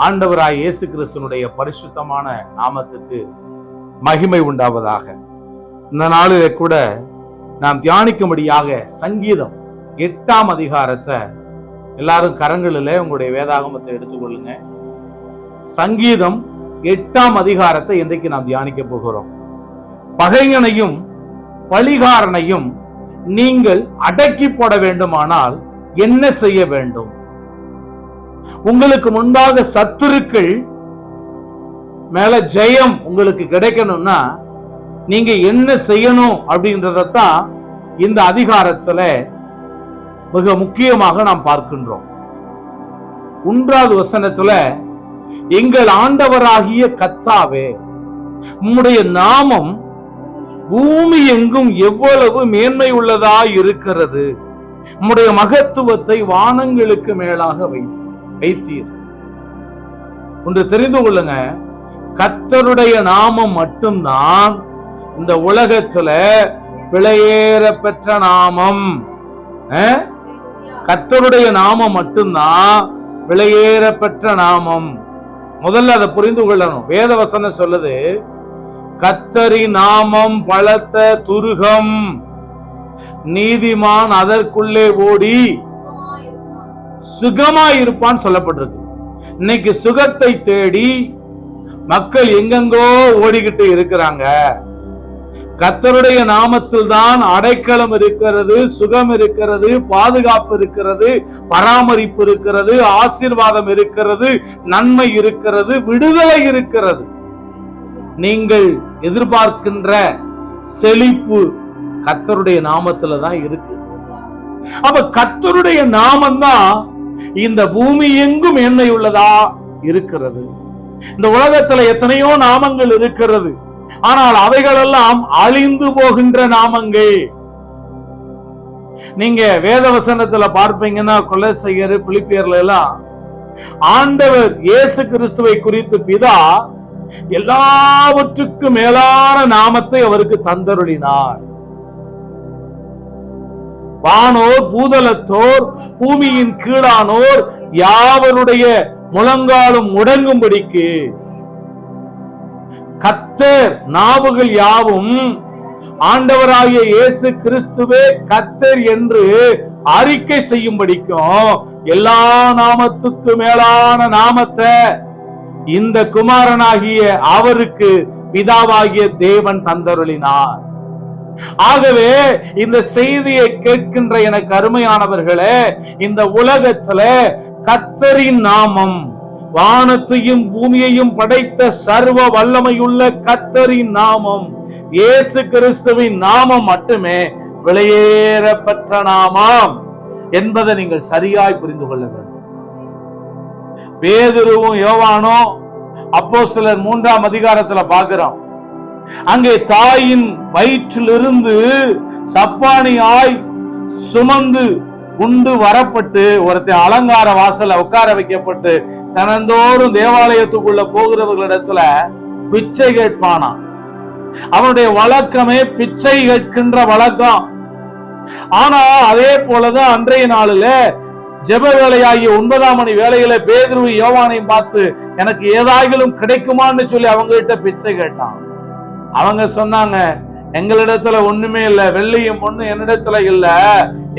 ஆண்டவராய் இயேசு கிறிஸ்துனுடைய பரிசுத்தமான நாமத்துக்கு மகிமை உண்டாவதாக. இந்த நாளிலே கூட நாம் தியானிக்கும்படியாக சங்கீதம் 8ஆம் அதிகாரத்தை எல்லாரும் கரங்களிலே உங்களுடைய வேதாகமத்தை எடுத்துக்கொள்ளுங்க. சங்கீதம் 8ஆம் அதிகாரத்தை இன்றைக்கு நாம் தியானிக்க போகிறோம். பகைஞனையும் பழிகாரனையும் நீங்கள் அடக்கி போட வேண்டுமானால் என்ன செய்ய வேண்டும்? உங்களுக்கு முன்பாக சத்துருக்கள் மேல ஜெயம் உங்களுக்கு கிடைக்கணும்னா நீங்க என்ன செய்யணும் அப்படின்றதான் இந்த அதிகாரத்துல மிக முக்கியமாக நாம் பார்க்கின்றோம். 1வது வசனத்துல, எங்கள் ஆண்டவராகிய கர்த்தாவே, உம்முடைய நாமம் பூமி எங்கும் எவ்வளவு மேன்மை உள்ளதா இருக்கிறது. உம்முடைய மகத்துவத்தை வானங்களுக்கு மேலாக வைத்தீர். ஒன்று தெரிந்து கொள்ளுங்க, கர்த்தருடைய நாமம் மட்டும்தான் இந்த உலகத்துல விலையேற பெற்ற நாமம். கர்த்தருடைய நாமம் மட்டும்தான் விலையேற பெற்ற நாமம். முதல்ல அதை புரிந்து கொள்ளணும். வேத வசனம் சொல்லுது, கர்த்தரின் நாமம் பலத்த துருகம், நீதிமான் அதற்குள்ளே ஓடி சுகமாயிருப்பான் சொல்லப்பட்டிருக்கு. இன்னைக்கு சுகத்தை தேடி மக்கள் எங்கெங்கோ ஓடிக்கிட்டு இருக்கிறாங்க. கர்த்தருடைய நாமத்தில் தான் அடைக்கலம் இருக்கிறது, சுகம் இருக்கிறது, பாதுகாப்பு இருக்கிறது, பராமரிப்பு இருக்கிறது, ஆசீர்வாதம் இருக்கிறது, நன்மை இருக்கிறது, விடுதலை இருக்கிறது. நீங்கள் எதிர்பார்க்கின்ற செழிப்பு கர்த்தருடைய நாமத்துல தான் இருக்கு. அப்ப கர்த்தருடைய நாமம் தான் இந்த பூமி எங்கும் மேன்மை உள்ளதா இருக்கிறது. இந்த உலகத்துல எத்தனையோ நாமங்கள் இருக்கிறது, ஆனால் அவைகளெல்லாம் அழிந்து போகின்ற நாமங்கள். நீங்க வேதவசனத்துல பார்ப்பீங்கன்னா கொலோசையர், பிலிப்பியர்ல எல்லாம் ஆண்டவர் இயேசு கிறிஸ்துவை குறித்து பிதா எல்லாவற்றுக்கும் மேலான நாமத்தை அவருக்கு தந்தருளினார். வானோர், பூதலத்தோர், பூமியின் கீழானோர் யாவருடைய முழங்காலும் முடங்கும்படிக்கு கர்த்தர் நாவுகள் யாவும் ஆண்டவராகிய இயேசு கிறிஸ்துவே கர்த்தர் என்று அறிக்கை செய்யும்படிக்கும் எல்லா நாமத்துக்கு மேலான நாமத்தை இந்த குமாரனாகிய அவருக்கு பிதாவாகிய தேவன் தந்தருளினார். ஆகவே இந்த செய்தியை கேட்கின்ற எனக்கு அருமையானவர்களே, இந்த உலகத்துல கர்த்தரின் நாமம், வானத்தையும் பூமியையும் படைத்த சர்வ வல்லமையுள்ள கர்த்தரின் நாமம், இயேசு கிறிஸ்துவின் நாமம் மட்டுமே விலையேறப்பெற்ற நாமம் என்பதை நீங்கள் சரியாய் புரிந்து கொள்ள வேண்டும். பேதுருவும் யோவானும் அப்போஸ்தலர் 3ஆம் அதிகாரத்துல பார்க்கிறோம். அங்கே தாயின் வயிற்றிலிருந்து சப்பானியாய் சுமந்து கொண்டு வரப்பட்டு ஒருத்தன் அலங்கார வாசல்ல உட்கார வைக்கப்பட்டு தினந்தோறும் தேவாலயத்துக்குள்ள போகிறவர்களிடத்துல பிச்சை கேட்பானா. அவனுடைய வழக்கமே பிச்சை கேட்கின்ற வழக்கம். ஆனா அதே போலதான் அன்றைய நாளில ஜெப வேலையாகிய 9ஆம் மணி வேலையில பேதுரு யோவானையும் பார்த்து எனக்கு ஏதாயிலும் கிடைக்குமான்னு சொல்லி அவங்க கிட்ட பிச்சை கேட்டான். அவங்க சொன்னாங்க, எங்களிடத்துல ஒண்ணுமே இல்ல, வெள்ளியும் பொண்ணு என்னிடத்துல இல்ல,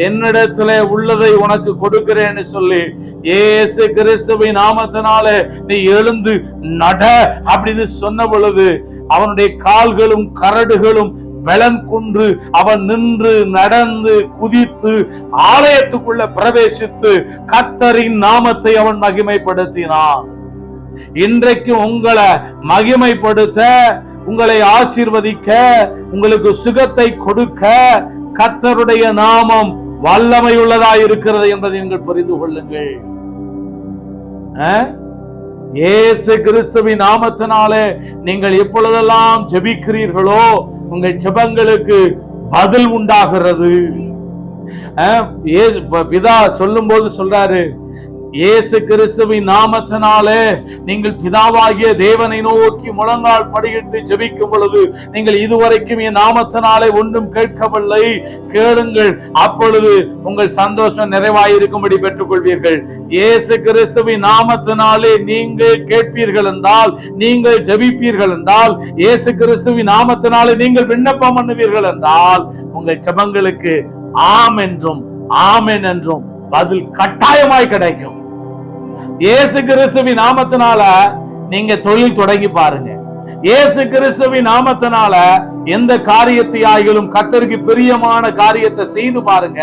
என்னிடத்துல உள்ளதை உனக்கு கொடுக்கிறேன்னு சொல்லி இயேசு கிறிஸ்துவின் நாமத்தினால நீ எழுந்து நட அப்படின்னு சொன்ன பொழுது அவனுடைய கால்களும் கரடுகளும் பலன் கொண்டு அவன் நின்று நடந்து குதித்து ஆலயத்துக்குள்ள பிரவேசித்து கர்த்தரின் நாமத்தை அவன் மகிமைப்படுத்தினான். இன்றைக்கு உங்களை மகிமைப்படுத்த, உங்களை ஆசீர்வதிக்க, உங்களுக்கு சுகத்தை கொடுக்க கர்த்தருடைய நாமம் வல்லமை உள்ளதா இருக்கிறது என்பதை நீங்கள் புரிந்து கொள்ளுங்கள். இயேசு கிறிஸ்துவின் நாமத்தினாலே நீங்கள் எப்பொழுதெல்லாம் ஜெபிக்கிறீர்களோ உங்கள் ஜெபங்களுக்கு பதில் உண்டாகிறது. பிதா சொல்லும் போது சொல்றாரு, இயேசு கிறிஸ்துவின் நாமத்தினாலே நீங்கள் பிதாவாகிய தேவனை நோக்கி முழங்கால் படியிட்டு ஜெபிக்கும் பொழுது, நீங்கள் இதுவரைக்கும் என் நாமத்தினாலே ஒன்றும் கேட்கவில்லை, கேளுங்கள், அப்பொழுது உங்கள் சந்தோஷம் நிறைவாயிருக்கும்படி பெற்றுக் கொள்வீர்கள். இயேசு கிறிஸ்துவின் நாமத்தினாலே நீங்கள் கேட்பீர்கள் என்றால், நீங்கள் ஜெபிப்பீர்கள் என்றால், இயேசு கிறிஸ்துவின் நாமத்தினாலே நீங்கள் விண்ணப்பம் பண்ணுவீர்கள் என்றால், உங்கள் ஜெபங்களுக்கு ஆம் என்றும் ஆமென் என்றும் பதில் கட்டாயமாய் கிடைக்கும். இயேசு கிறிஸ்துவின் நாமத்தினால நீங்க தொழில் தொடங்கி பாருங்க. இயேசு கிறிஸ்துவின் நாமத்தினால எந்த காரியத்தை ஆகிலும் கர்த்தருக்கு பிரியமான காரியத்தை செய்து பாருங்க.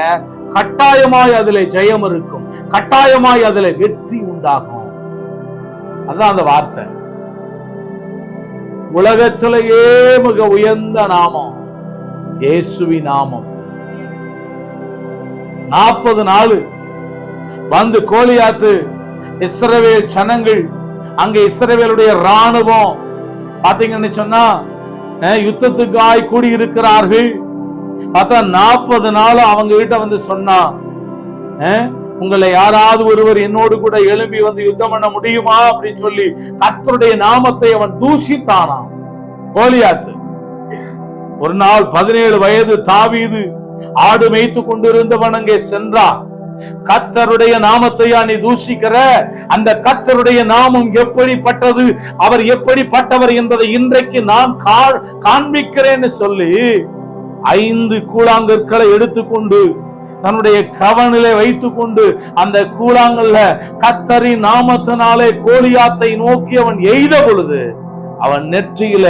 கட்டாயமாய் அதுல ஜெயம் இருக்கும், கட்டாயமாய் அதுல வெற்றி உண்டாகும். அதான் அந்த வார்த்தை. உலகத்திலேயே மிக உயர்ந்த நாமம் இயேசுவின் நாமம். 40 நாள் வந்து கோலியாத்து இஸ்ரவேல் ஜனங்கள், அங்க இஸ்ரவேலுடைய ராணுவம் பாத்தீங்கன்னு சொன்னா யுத்தத்துக்காய் கூடி இருக்கிறார்கள். பார்த்தா 40 நாள் அவங்க கிட்ட வந்து சொன்னா, உங்களை யாராவது ஒருவர் என்னோடு கூட எழும்பி வந்து யுத்தம் பண்ண முடியுமா அப்படின்னு சொல்லி கர்த்தருடைய நாமத்தை அவன் தூஷித்தானாம் கோலியாத்து. ஒரு நாள் 17 வயது தாவீது ஆடு மேய்த்து கொண்டிருந்தவன் அங்கே சென்றான். கர்த்தருடைய நாமத்தையா நீ தூஷிக்கிற? அந்த கர்த்தருடைய நாமம் எப்படிப்பட்டது, அவர் எப்படிப்பட்டவர் என்பதை இன்றைக்கு நான் காண்பிக்கிறேன்னு சொல்லி 5 கூழாங்கற்களை எடுத்துக்கொண்டு தன்னுடைய கவனிலே வைத்துக் கொண்டு அந்த கூழாங்கல்ல கர்த்தரின் நாமத்தினாலே கோலியாத்தை நோக்கி அவன் எய்த பொழுது அவன் நெற்றியில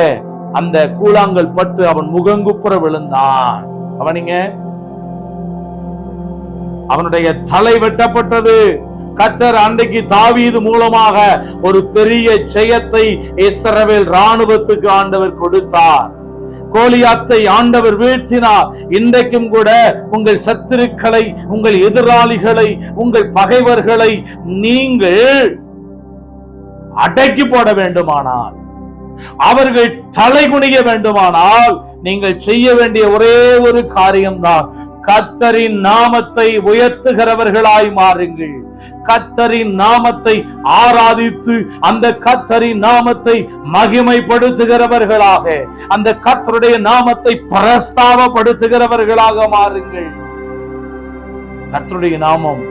அந்த கூழாங்கல் பட்டு அவன் முகங்குப்புற விழுந்தான். அவனிங்க அவனுடைய தலை வெட்டப்பட்டது. கர்த்தர் அன்றைக்கு தாவீது மூலமாக ஒரு பெரிய ஜெயத்தை இஸ்ரவேல் ராணுவத்துக்கு ஆண்டவர் கொடுத்தார். கோலியாத்தை ஆண்டவர் வீழ்த்தினார். இன்றைக்கும் கூட உங்கள் சத்துருக்களை, உங்கள் எதிராளிகளை, உங்கள் பகைவர்களை நீங்கள் அடக்கி போட வேண்டுமானால், அவர்கள் தலை குனிய வேண்டுமானால், நீங்கள் செய்ய வேண்டிய ஒரே ஒரு காரியம்தான், கர்த்தரின் நாமத்தை உயர்த்துகிறவர்களாய் மாறுங்கள். கர்த்தரின் நாமத்தை ஆராதித்து அந்த கர்த்தரின் நாமத்தை மகிமைப்படுத்துகிறவர்களாக, அந்த கர்த்தருடைய நாமத்தை பிரஸ்தாபப்படுத்துகிறவர்களாக மாறுங்கள். கர்த்தருடைய நாமம்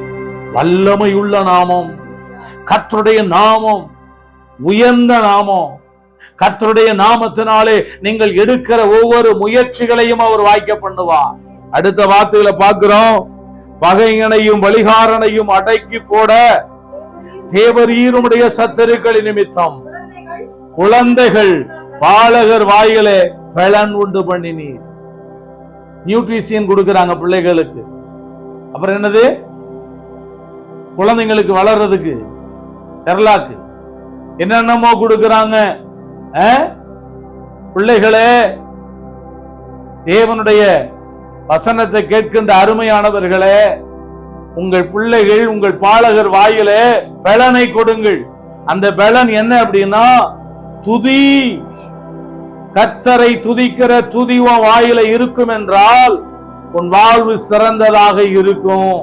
வல்லமையுள்ள நாமம், கர்த்தருடைய நாமம் உயர்ந்த நாமம். கர்த்தருடைய நாமத்தினாலே நீங்கள் எடுக்கிற ஒவ்வொரு முயற்சிகளையும் அவர் வாய்க்க பண்ணுவார். அடுத்த வார்த்தையில பார்க்கிறோம், பகைஞனையும் வலிகாரனையும் அடக்கி போட தேவரீருடைய சத்துருக்களின் நிமித்தம் குழந்தைகள் பாலகர் வாயிலே பலன் உண்டு பண்ணினீர். நியூட்ரிஷன் கொடுக்கறாங்க பிள்ளைகளுக்கு. அப்புறம் என்னது, குழந்தைங்களுக்கு வளர்றதுக்கு செர்லாக்கு என்னென்னமோ கொடுக்கறாங்க. பிள்ளைகளே, தேவனுடைய வசனத்தை கேட்கின்ற அருமையானவர்களே, உங்கள் பிள்ளைகள் உங்கள் பாலகர் வாயிலே பலனை கொடுங்கள். அந்த பலன் என்ன அப்படின்னா துதி. கர்த்தரை துதிக்கிற துதி உன் வாயில இருக்கும் என்றால் உன் வாழ்வு சிறந்ததாக இருக்கும்.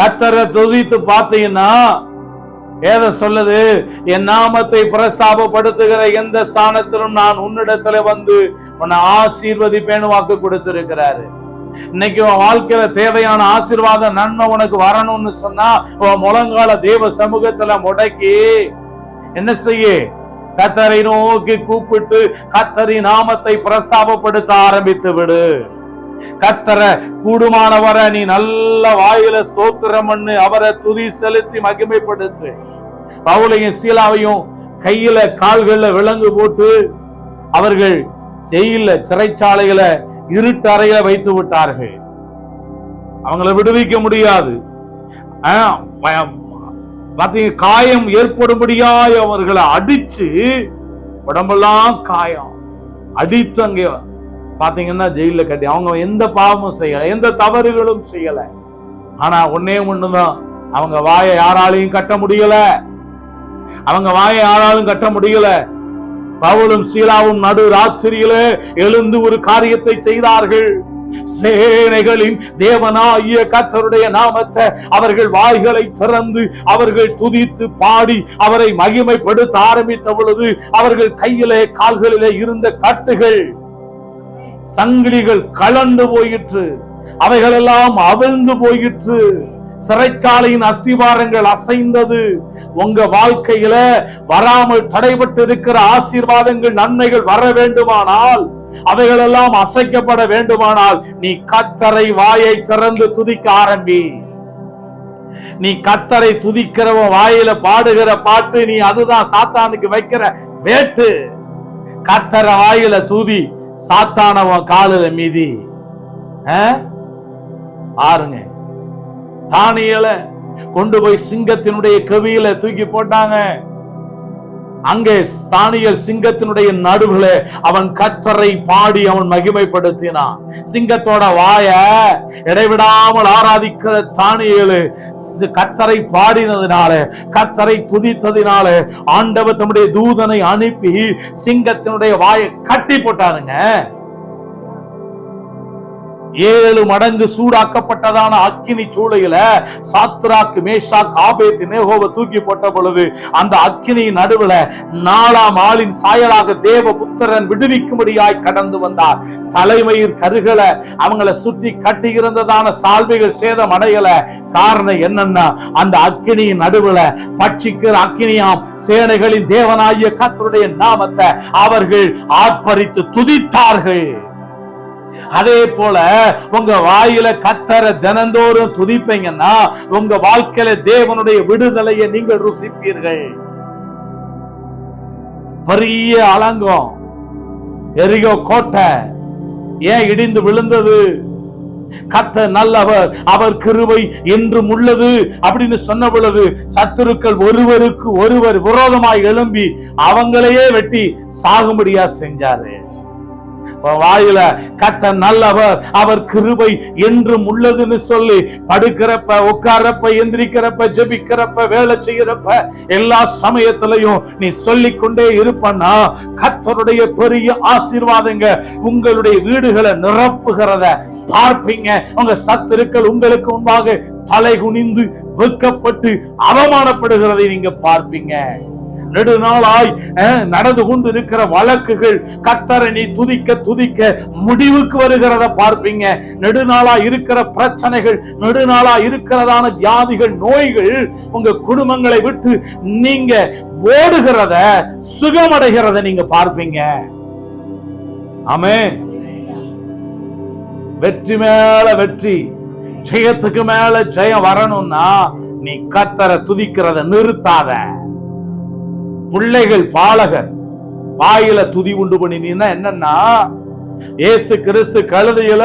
கர்த்தரை துதித்து பார்த்தீங்கன்னா ஏத சொல்லுது, என் நாமத்தை பிரஸ்தாபப்படுத்துகிற எந்த ஸ்தானத்திலும் நான் உன்னிடத்துல வந்து உன்னை ஆசீர்வதிப்பேன்னு வாக்கு கொடுத்திருக்கிறாரு. இன்னைக்கு உன் வாழ்க்கையில தேவையான ஆசீர்வாத நன்மை உனக்கு வரணும்னு சொன்னா உன் முழங்கால தேவ சமூகத்துல முடக்கி என்ன செய்ய, கர்த்தரை நோக்கி கூப்பிட்டு கர்த்தரின் நாமத்தை பிரஸ்தாபப்படுத்த ஆரம்பித்து விடு. கர்த்தரை கூடுமானவரை நீ நல்ல வாயில ஸ்தோத்திரம் பண்ணு, அவரை துதி செலுத்தி மகிமைப்படுத்து. பவுலையும் சீலாவையும் கையில கால்கள்ல விலங்கு போட்டு அவர்கள் செய்யல சிறைச்சாலையில இருட்டு அறையில வைத்து விட்டார்கள். அவங்களை விடுவிக்க முடியாது. காயம் ஏற்படும்படியாய் அவர்களை அடிச்சு உடம்பெல்லாம் காயம் அடித்து அங்கே பாத்தீங்கன்னா ஜெயில கட்டி, அவங்க எந்த பாவமும் செய்யல, எந்த தவறுகளும் செய்யல. ஆனா ஒன்னே ஒண்ணுதான், அவங்க வாயை யாராலையும் கட்ட முடியல. அவங்க வாயை யாராலும் கட்ட முடியல. பவுலும் சீலாவும் நடு ராத்திரியிலே எழுந்து ஒரு காரியத்தை செய்தார்கள். சேனைகளின் தேவனாகிய கர்த்தருடைய நாமத்தை அவர்கள் வாய்களை திறந்து அவர்கள் துதித்து பாடி அவரை மகிமைப்படுத்த ஆரம்பித்த பொழுது அவர்கள் கையிலே கால்களிலே இருந்த கட்டுகள் சங்கிலிகள் கலண்டு போயிற்று, அவைகளெல்லாம் அவிழ்ந்து போயிற்று, சிறைச்சாலையின் அஸ்திவாரங்கள் அசைந்தது. உங்க வாழ்க்கையில வராமல் தடைபட்டு இருக்கிற ஆசீர்வாதங்கள் நன்மைகள் வர வேண்டுமானால், அவைகளெல்லாம் அசைக்கப்பட வேண்டுமானால் நீ கர்த்தரை வாயை திறந்து துதிக்க ஆரம்பி. நீ கர்த்தரை துதிக்கிறவ வாயில பாடுகிற பாட்டு, நீ அதுதான் சாத்தானுக்கு வைக்கிற வேட்டு. கர்த்தரை வாயில துதி, சாத்தானவன் காலில மீதி. ஆறுங்க, தானியேலை கொண்டு போய் சிங்கத்தினுடைய கவியில தூக்கி போட்டாங்க. அங்கே தானியேல் சிங்கத்தினுடைய நடுவுல அவன் கர்த்தரை பாடி அவன் மகிமைப்படுத்தினான். சிங்கத்தோட வாய இடைவிடாமல் ஆராதிக்கிற தானியேல் கர்த்தரை பாடினதுனால, கர்த்தரை துதித்ததினால ஆண்டவர் தம்முடைய தூதனை அனுப்பி சிங்கத்தினுடைய வாயை கட்டி போட்டாருங்க. 7 மடங்கு சூடாக்கப்பட்டதான அக்கினி சூளையில சாத்ராக், மேஷாக், ஆபேத்நேகோவை தூக்கி போட்ட பொழுது அந்த அக்கினியின் நடுவுல 4ஆம் ஆளின் சாயலாக தேவ புத்திரன் விடுவிக்கும்படியாய் கடந்து வந்தார். தலைமயிர் கருகள அவங்களை சுற்றி கட்டி இருந்ததான சால்வைகள் சேதம் அடையல. காரணம் என்னன்னா, அந்த அக்கினியின் நடுவுல பட்சிக்கிற அக்கினியாம் சேனைகளின் தேவனாகிய கர்த்தருடைய நாமத்தை அவர்கள் ஆர்ப்பரித்து துதித்தார்கள். அதே போல உங்க வாயில கர்த்தரை தினந்தோறும் துதிப்பீங்கன்னா உங்க வாழ்க்கையில தேவனுடைய விடுதலையை நீங்கள் ருசிப்பீர்கள். பெரிய அலங்கம் எரிகோ கோட்டை ஏன் இடிந்து விழுந்தது? கர்த்தர் நல்லவர், அவர் கிருபை என்றும் உள்ளது அப்படின்னு சொன்ன பொழுது சத்துருக்கள் ஒருவருக்கு ஒருவர் விரோதமாய் எழும்பி அவங்களையே வெட்டி சாகும்படியா செஞ்சாரு. வாயில கர்த்தர் நல்லவர், அவர் கிருபை என்றும் உள்ளதுன்னு சொல்லி படுக்கிறப்ப, உட்காரப்ப, எந்திரிக்கிறப்ப, ஜெபிக்கிறப்ப, வேலை செய்யறப்ப எல்லா சமயத்திலையும் நீ சொல்லிக் கொண்டே இருப்பன்னா கர்த்தருடைய பெரிய ஆசீர்வாதங்க உங்களுடைய வீடுகளை நிரப்புகிறத பார்ப்பீங்க. உங்க சத்துருக்கள் உங்களுக்கு முன்பாக தலை குனிந்து வெட்கப்பட்டு அவமானப்படுகிறதை நீங்க பார்ப்பீங்க. நெடுநாளாய் நடந்து கொண்டு இருக்கிற வழக்குகள் கர்த்தரை நீ துதிக்க துதிக்க முடிவுக்கு வருகிறத பார்ப்பீங்க. நெடுநாளா இருக்கிற பிரச்சனைகள், நெடுநாளா இருக்கிறதான வியாதிகள், நோய்கள் உங்க குடும்பங்களை விட்டு நீங்க ஓடுகிறத, சுகமடைகிறத நீங்க பார்ப்பீங்க. ஆமென். வெற்றி மேல வெற்றி, ஜெயத்துக்கு மேல ஜெயம் வரணும்னா நீ கர்த்தரை துதிக்கிறத நிறுத்தாத. பிள்ளைகள் பாலகர் வாயில துதி உண்டு பண்ணினா என்னன்னா, இயேசு கிறிஸ்து கழுதையில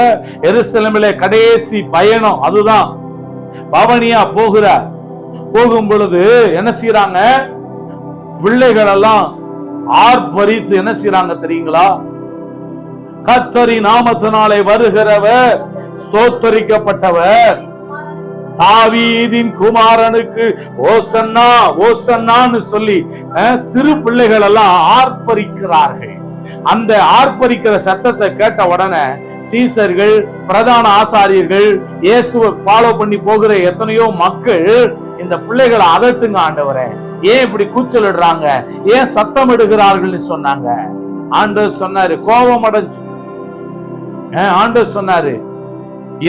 எருசலேமிலே கடைசி பயணம் அதுதான். பவனியா போகிறார். போகும் பொழுது என்ன செய்யறாங்க? பிள்ளைகள் எல்லாம் ஆர்ப்பரித்து என்ன செய்யறாங்க தெரியுங்களா? கர்த்தரின் நாமத்தினாலே வருகிறவர் ஸ்தோத்தரிக்கப்பட்டவர், தாவீதின் குமாரனுக்கு ஓசன்னா ஓசன்னான்னு சொல்லி சிறு பிள்ளைகள் எல்லாம் ஆர்ப்பரிக்கிறார்கள். அந்த ஆர்ப்பரிக்கிற சத்தத்தை கேட்ட உடனே சீசர்கள், பிரதான ஆசாரியர்கள், இயேசுவை ஃபாலோ பண்ணி போகிற எத்தனையோ மக்கள் இந்த பிள்ளைகளை அதட்டுங்க ஆண்டவரே, ஏன் இப்படி கூச்சலிடுறாங்க, ஏன் சத்தம் இடுகிறார்கள் சொன்னாங்க. ஆண்டவர் சொன்னாரு, கோபம் அடைஞ்சு ஆண்டவர் சொன்னாரு,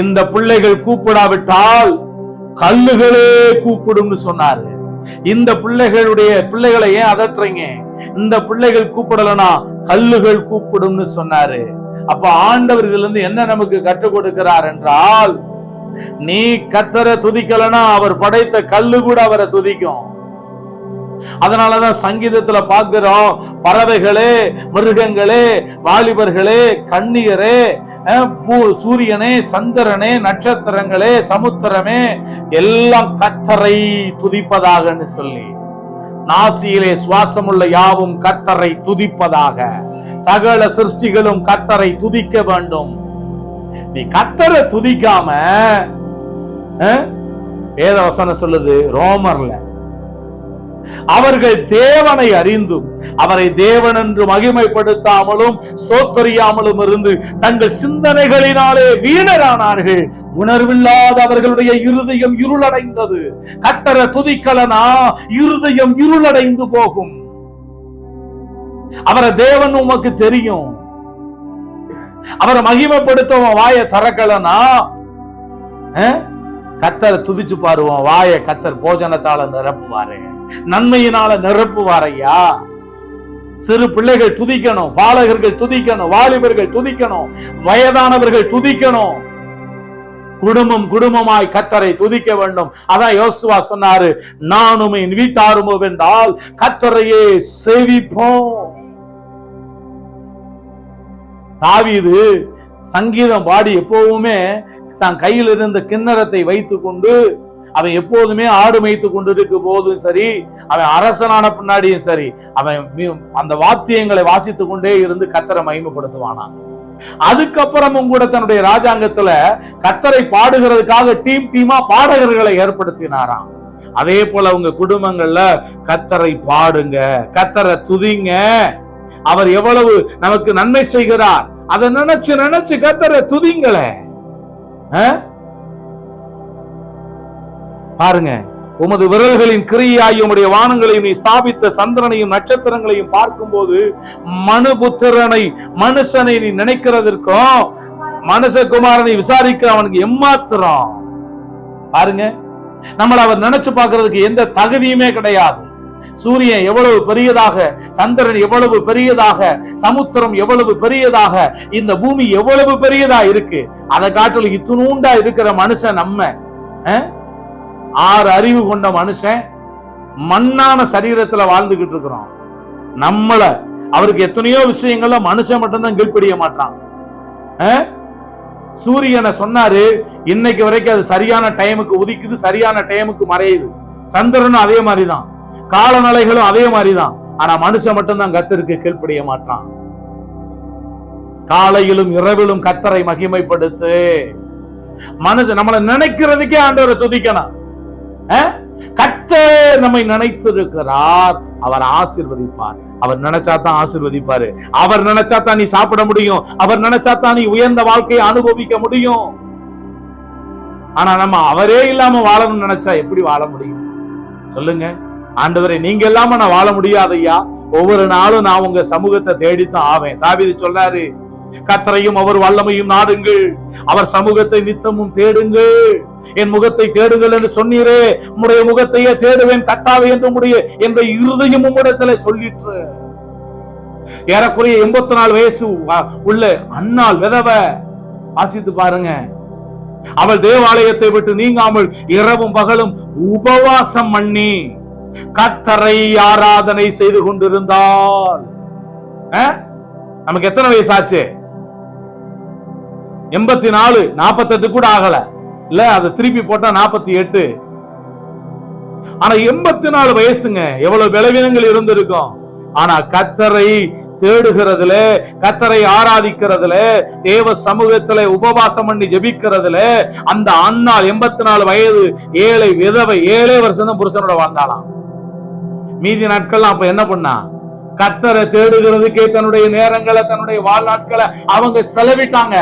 இந்த பிள்ளைகள் கூப்பிடாவிட்டால் கல்லுகளே கூப்பிடும் சொன்னாரு. இந்த பிள்ளைகளை ஏன் அதட்டுறீங்க? இந்த பிள்ளைகள் கூப்பிடலனா கல்லுகள் கூப்பிடும் சொன்னாரு. அப்ப ஆண்டவர் இதுல இருந்து என்ன நமக்கு கற்றுக் கொடுக்கிறார் என்றால், நீ கர்த்தரை துதிக்கலனா அவர் படைத்த கல்லு கூட அவரை துதிக்கும். அதனாலதான் சங்கீதத்துல பார்க்கிறோம், பறவைகளே, மிருகங்களே, வாலிபர்களே, கன்னியரே, சூரியனே, சந்திரனே, நட்சத்திரங்களே, சமுத்திரமே எல்லாம் கர்த்தரை துதிப்பதாக சொல்லி, நாசியிலே சுவாசமுள்ள யாவும் கர்த்தரை துதிப்பதாக, சகல சிருஷ்டிகளும் கர்த்தரை துதிக்க வேண்டும். நீ கர்த்தரை துதிக்காம, வேத வசனம் சொல்லுது ரோமர்ல, அவர்கள் தேவனை அறிந்தும் அவரை தேவன் என்று மகிமைப்படுத்தாமலும் ஸ்தோத்தரியாமலும் இருந்து தங்கள் சிந்தனைகளினாலே வீணரானார்கள். உணர்வில்லாத அவர்களுடைய இருதயம் இருளடைந்தது. கர்த்தரை துதிக்கலனா இருதயம் இருளடைந்து போகும். அவரை தேவன் உமக்கு தெரியும். அவரை மகிமைப்படுத்த வாயை திறக்கலனா கர்த்தரை துதிச்சு பாருவோம். வாயை கர்த்தர் போஜனத்தால நிரப்புவாரு, நன்மையினால நிரப்புவாரையா. சிறு பிள்ளைகள் துதிக்கணும், பாலகர்கள் துதிக்கணும், வாலிபர்கள் துதிக்கணும், வயதானவர்கள் துதிக்கணும். குடும்பம் குடும்பமாய் கர்த்தரை துதிக்க வேண்டும். அதான் யோசுவா சொன்னாரு, நானும் என் வீட்டாருமோ என்றால் கர்த்தரையே சேவிப்போம். தாவீது சங்கீதம் பாடி எப்பவுமே தான் கையில் இருந்த கிண்ணறத்தை வைத்துக் கொண்டு அவன் எப்போதுமே ஆடு மேய்த்து கொண்டு இருக்கும் போதும் சரி, அவன் அரசனான பின்னாடியும் சரி, அவன் அந்த வாத்தியங்களை வாசித்துக் கொண்டே இருந்து கர்த்தரை மகிமைப்படுத்துவானா. அதுக்கப்புறமும் கூட தன்னுடைய ராஜாங்கத்துல கர்த்தரை பாடுகிறதுக்காக டீமா பாடகர்களை ஏற்படுத்தினாராம். அதே போல உங்க குடும்பங்கள்ல கர்த்தரை பாடுங்க, கர்த்தரை துதிங்க. அவர் எவ்வளவு நமக்கு நன்மை செய்கிறார் அதை நினைச்சு நினைச்சு கர்த்தரை துதிங்களே. பாருங்க, உமது விரல்களின் கிரியாய் உம்முடைய வானங்களையும் நீ ஸ்தாபித்த சந்திரனையும் நட்சத்திரங்களையும் பார்க்கும் போது மனுபுத்திரனை மனுஷனை நீ நினைக்கிறதற்கும் மனுஷகுமாரனை விசாரிக்க அவனுக்கு எம்மாத்திரம். பாருங்க, நம்மளை அவர் நினைச்சு பார்க்கிறதுக்கு எந்த தகுதியுமே கிடையாது. சூரியன் எவ்வளவு பெரியதாக, சந்திரன் எவ்வளவு பெரியதாக, சமுத்திரம் எவ்வளவு பெரியதாக, இந்த பூமி எவ்வளவு பெரியதா இருக்கு. அதை காட்டிலும் இத்துணூண்டா இருக்கிற மனுஷன் நம்ம 6 அறிவு கொண்ட மனுஷன் மண்ணான சரீரத்துல வாழ்ந்துகிட்டு இருக்கிறோம். நம்மள அவருக்கு எத்தனையோ விஷயங்கள்ல மனுஷன் மட்டும்தான் கீழ்ப்படிய மாட்டான். சூரியனை சொன்னாரு, இன்னைக்கு வரைக்கும் அது சரியான டைமுக்கு உதிக்குது, சரியான டைமுக்கு மறையுது. சந்திரனும் அதே மாதிரிதான், காலநிலைகளும் அதே மாதிரிதான். ஆனா மனுஷன் மட்டும்தான் கர்த்தருக்கு கீழ்ப்படிய மாட்டான். காலையிலும் இரவிலும் கர்த்தரை மகிமைப்படுத்து. மனுஷன் நம்மளை நினைக்கிறதுக்கே ஆண்டவரை துதிக்கணும். கர்த்தர் நம்மை நினைத்திருக்கிறார், அவர் ஆசீர்வதிப்பார். அவர் நினைச்சாதான் ஆசீர்வதிப்பாரு. அவர் நினைச்சாதான் நீ சாப்பிட முடியும், அவர் நினைச்சாதான் நீ உயர்ந்த வாழ்க்கையை அனுபவிக்க முடியும். ஆனா நம்ம அவரே இல்லாம வாழணும்னு நினைச்சா எப்படி வாழ முடியும் சொல்லுங்க? ஆண்டவரே, நீங்க இல்லாம நான் வாழ முடியாதையா. ஒவ்வொரு நாளும் நான் உங்க சமூகத்தை தேடித்தான் ஆவேன். தாவீது சொல்றாரு, கர்த்தரையும் அவர் வல்லமையும் நாடுங்கள், அவர் சமூகத்தை நித்தமும் தேடுங்கள். என் முகத்தை தேடுங்கள் என்று சொன்னீரே, உம்முடைய முகத்தையே தேடுவேன் கர்த்தாவே என்று என்ற இருதயம் உம்மிடத்திலே சொல்லிற்று. ஏறக்குறைய 84 வயசு உள்ள அன்னாள் விதவை, வாசித்து பாருங்க. அவள் தேவாலயத்தை விட்டு நீங்காமல் இரவும் பகலும் உபவாசம் பண்ணி கர்த்தரை ஆராதனை செய்து கொண்டிருந்தாள். நமக்கு எத்தனை வயசு ஆச்சு? 84, 48 கூட ஆகல இல்ல, அதை திருப்பி போட்டா 48. ஆனா 84 வயசுங்க. எவ்வளவு பலவீனங்கள் இருந்திருக்கும். ஆனா கர்த்தரை தேடுகிறதுல, கர்த்தரை ஆராதிக்கிறதுல, தேவ சமூகத்துல உபவாசம் பண்ணி ஜெபிக்கிறதுல அந்த அன்னாள் 84 வயது ஏழை விதவை 7 வருஷம் தான் புருஷனோட வாழ்ந்தாளாம். மீதி நாட்கள் அப்ப என்ன பண்ணா? கர்த்தரை தேடுகிறதுக்கே தன்னுடைய நேரங்களை, தன்னுடைய வாழ்நாட்களை அவங்க செலவிட்டாங்க.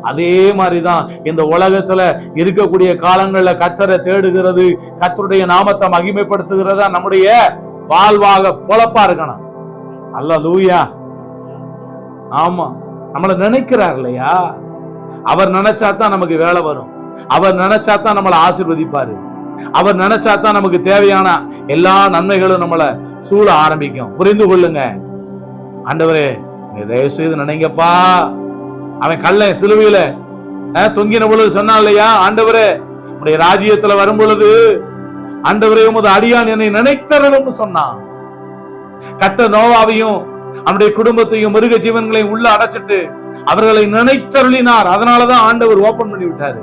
அதே மாதிரிதான் இந்த உலகத்துல இருக்கக்கூடிய காலங்கள்ல கர்த்தரை தேடுகிறது, கர்த்தருடைய நாமத்தை மகிமைப்படுத்துகிறதா நம்முடைய வாழ்வாக பொழப்பா இருக்கணும். அல்லேலூயா. ஆமா, நம்மள நினைக்கிறார் இல்லையா? அவர் நினைச்சாதான் நமக்கு வேலை வரும், அவர் நினைச்சாதான் நம்மளை ஆசீர்வதிப்பாரு, அவர் நினைச்சாதான் நமக்கு தேவையான எல்லா நன்மைகளும் நம்மளை சூழ ஆரம்பிக்கும். புரிந்து கொள்ளுங்க. ஆண்டவரே, தயவு செய்து நினைங்கப்பா. அவன் கல்ல சிலுவையில தொங்கின பொழுது சொன்னான் இல்லையா, ஆண்டவரே உடைய ராஜ்யத்துல வரும் பொழுது ஆண்டவரே உமது அடியான் என்னை நினைத்தரணும்னு சொன்னான். கர்த்தர் நோவாவையும் அவனுடைய குடும்பத்தையும் மிருக ஜீவன்களையும் உள்ள அடைச்சிட்டு அவர்களை நினைத்தருளினார். அதனாலதான் ஆண்டவர் ஓபன் பண்ணி விட்டாரு.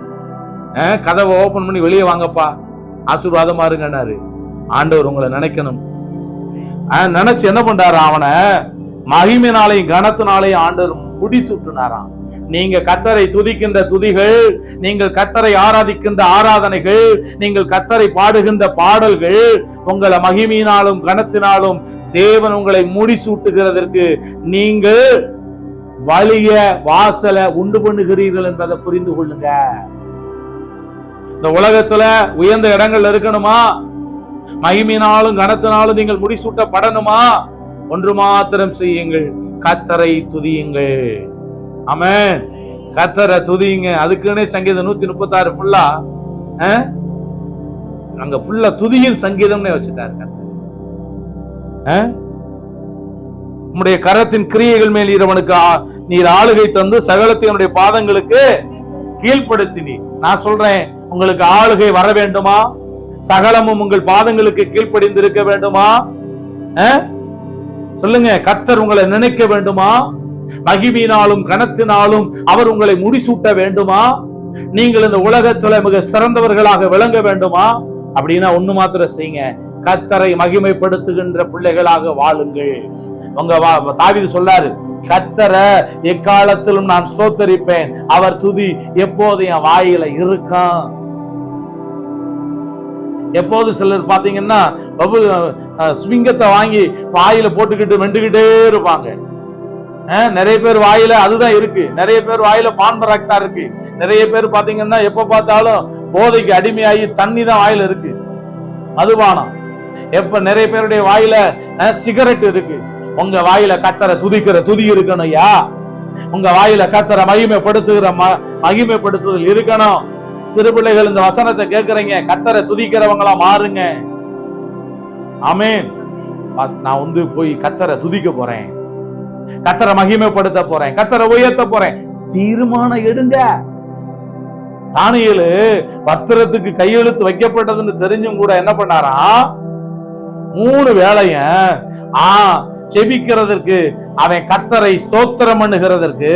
கதவை ஓபன் பண்ணி வெளியே வாங்கப்பா, ஆசீர்வாதமா இருங்கன்னாரு. ஆண்டவர் உங்களை நினைக்கணும். நினைச்சு என்ன பண்றாரு? அவனை மகிமையினாலையும் கனத்தினாலையும் ஆண்டவர் முடி சுட்டுனாராம். நீங்க கர்த்தரை துதிக்கின்ற துதிகள், நீங்கள் கர்த்தரை ஆராதிக்கின்ற ஆராதனைகள், நீங்கள் கர்த்தரை பாடுகின்ற பாடல்கள், உங்களை மகிமையினாலும் கனத்தினாலும் தேவன் உங்களை முடிசூட்டுகிறதற்கு நீங்கள் வழிய வாசலை உண்டு பண்ணுகிறீர்கள் என்பதை புரிந்து கொள்ளுங்க. இந்த உலகத்துல உயர்ந்த இடங்கள் இருக்கணுமா, மகிமையினாலும் கனத்தினாலும் நீங்கள் முடிசூட்டப்படணுமா, ஒன்று மாத்திரம் செய்யுங்கள், கர்த்தரை துதியுங்கள். ஆமென். கர்த்தரை துதியுங்க. அதுக்குன்னே சங்கீதம் 136 ஃபுல்லா அங்க ஃபுல்லா துதியில் சங்கீதம்னே வச்சுட்டாரு கர்த்தர். உம்முடைய கரத்தின் கிரியைகள் மேல் இரவனுக்கு நீர் ஆளுகை தந்து சகலத்தை என்னுடைய பாதங்களுக்கு கீழ்ப்படுத்தினீர். நான் சொல்றேன், உங்களுக்கு ஆளுகை வர வேண்டுமா? சகலமும் உங்கள் பாதங்களுக்கு கீழ்ப்படிந்திருக்க வேண்டுமா? சொல்லுங்க. கர்த்தர் உங்களை நினைக்க வேண்டுமா? மகிமையினாலும் கனத்தினாலும் அவர் உங்களை முடிசூட்ட வேண்டுமா? நீங்கள் இந்த உலகத்துல மிக சிறந்தவர்களாக விளங்க வேண்டுமா? அப்படின்னா ஒண்ணு மாத்திரம் செய்யுங்க, கர்த்தரை மகிமைப்படுத்துகின்ற பிள்ளைகளாக வாழுங்கள். உங்க தாவீது சொல்லாரு, கர்த்தரை எக்காலத்திலும் நான் ஸ்தோத்தரிப்பேன், அவர் துதி எப்போது என் வாயில இருக்கும். எப்போது சிலர் பாத்தீங்கன்னா ஸ்விங்கத்தை வாங்கி வாயில போட்டுக்கிட்டு வெண்டுகிட்டே இருப்பாங்க. நிறைய பேர் வாயில அதுதான் இருக்கு. நிறைய பேர் வாயில பான் பராக்தா இருக்கு. நிறைய பேர் பாத்தீங்கன்னா எப்ப பார்த்தாலும் போதைக்கு அடிமையாகி தண்ணி தான் வாயில இருக்கு, மதுபானம். எப்ப நிறைய பேருடைய வாயில சிகரெட் இருக்கு. உங்க வாயில கர்த்தரை துதிக்கிற துதி இருக்கணும் ஐயா. உங்க வாயில கர்த்தரை மகிமைப்படுத்துகிற மகிமைப்படுத்துதல் இருக்கணும். சிறு பிள்ளைகள் இந்த வசனத்தை கேட்கறீங்க, கர்த்தரை துதிக்கிறவங்களா மாறுங்க. ஆமென். நான் போய் கர்த்தரை துதிக்க போறேன், கர்த்தரை மகிமைப்படுத்த போறேன், கர்த்தரை உயர்த்த போறேன். தீர்மானம் எடுங்க. தானியேலு பத்திரத்துக்கு கையெழுத்து வைக்கப்பட்டதுன்னு தெரிஞ்சும் கூட என்ன பண்ணாரா, 3 வேளையும் செபிக்கிறதற்கு, அவன் கர்த்தரை ஸ்தோத்திரம் பண்ணுகிறதற்கு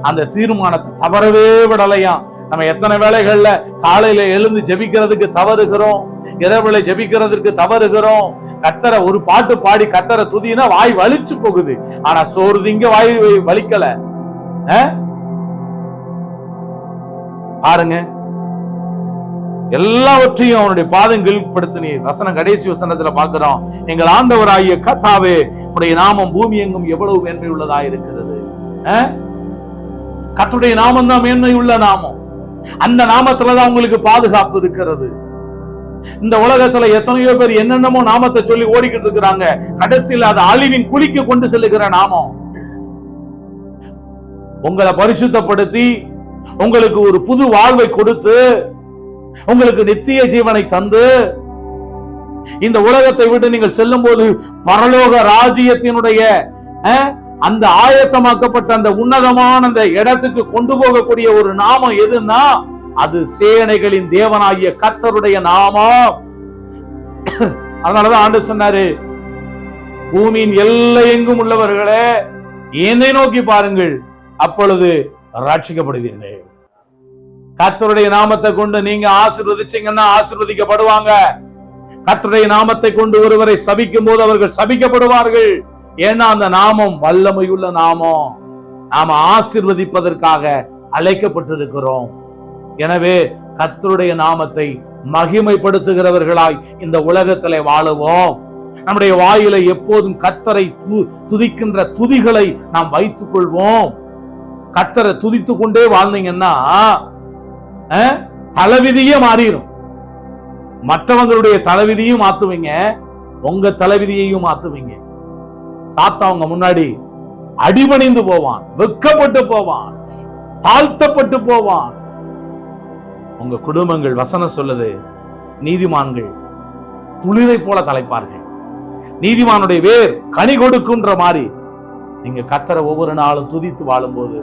அந்த தீர்மானத்தை தவறவே விடலையாம். நம்ம எத்தனை வேளைகள்ல காலையில எழுந்து ஜெபிக்கிறதுக்கு தவறுகிறோம், இரவுல ஜெபிக்கிறதுக்கு தவறுகிறோம். கர்த்தரை ஒரு பாட்டு பாடி கர்த்தரை துதினா வாய் வலிச்சு போகுது, ஆனா சோறு திங்க வாய் வலிக்கல. பாருங்க, எல்லாவற்றையும் அவனுடைய பாதங்கள் படுத்தினீர். வசனம் கடைசி வசனத்துல பார்க்கிறோம், எங்கள் ஆண்டவராகிய கர்த்தாவே உடைய நாமம் பூமி எங்கும் எவ்வளவு மேன்மை உள்ளதா இருக்கிறது. கர்த்தருடைய நாமம் தான் மேன்மை உள்ள நாமம். அந்த நாமத்துலதான் உங்களுக்கு பாதுகாப்பு இருக்கிறது. இந்த உலகத்துல எத்தனையோ பேர் என்னென்னமோ நாமத்தை சொல்லி ஓடிக்கிட்டு இருக்கிறாங்க. கடைசியில் அது அழிவின் குழிக்கு கொண்டு செல்லுகிற நாமம். உங்களை பரிசுத்தப்படுத்தி உங்களுக்கு ஒரு புது வாழ்வை கொடுத்து உங்களுக்கு நித்திய ஜீவனை தந்து இந்த உலகத்தை விட்டு நீங்கள் செல்லும் போது பரலோக ராஜ்யத்தினுடைய அந்த ஆயத்தமாக்கப்பட்ட அந்த உன்னதமான அந்த இடத்துக்கு கொண்டு போகக்கூடிய ஒரு நாமம் எதுன்னா அது சேனைகளின் தேவனாகிய கர்த்தருடைய நாமம். அதனாலதான் ஆண்டவர் சொன்னாரு, பூமியின் எல்லை எங்கும் உள்ளவர்களே என்னை நோக்கி பாருங்கள், அப்பொழுது ரட்சிக்கப்படுவீர்கள். கர்த்தருடைய நாமத்தை கொண்டு நீங்க ஆசீர்வதிச்சீங்கன்னா ஆசீர்வதிக்கப்படுவாங்க. கர்த்தருடைய நாமத்தை கொண்டு ஒருவரை சபிக்கும் போது அவர்கள் சபிக்கப்படுவார்கள். ஏன்னா அந்த நாமம் வல்லமையுள்ள நாமம். நாம ஆசீர்வதிப்பதற்காக அழைக்கப்பட்டிருக்கிறோம். எனவே கர்த்தருடைய நாமத்தை மகிமைப்படுத்துகிறவர்களாய் இந்த உலகத்திலே வாழுவோம். நம்முடைய வாயில எப்போதும் கர்த்தரை துதிக்கின்ற துதிகளை நாம் வைத்துக் கொள்வோம். கர்த்தரை துதித்து கொண்டே வாழ்ந்தீங்கன்னா தலைவிதியே மாறிடும். மற்றவங்களுடைய தலைவிதியும் மாத்துவீங்க, உங்க தலைவிதியையும் மாத்துவீங்க. சாத்தாவங்க முன்னாடி அடிபணிந்து போவான், வெட்கப்பட்டு போவான், தாழ்த்தப்பட்டு போவான். உங்க குடும்பங்கள், வசனம் சொல்லுது, நீதிமான்கள் துளிரை போல தலைப்பார்கள். நீதிமானுடைய வேர் கனி கொடுக்குன்ற மாதிரி நீங்க கர்த்தரை ஒவ்வொரு நாளும் துதித்து வாழும்போது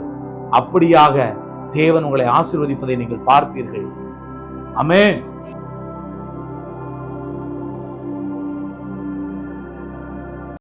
அப்படியாக தேவன் உங்களை ஆசீர்வதிப்பதை நீங்கள் பார்ப்பீர்கள். ஆமென்.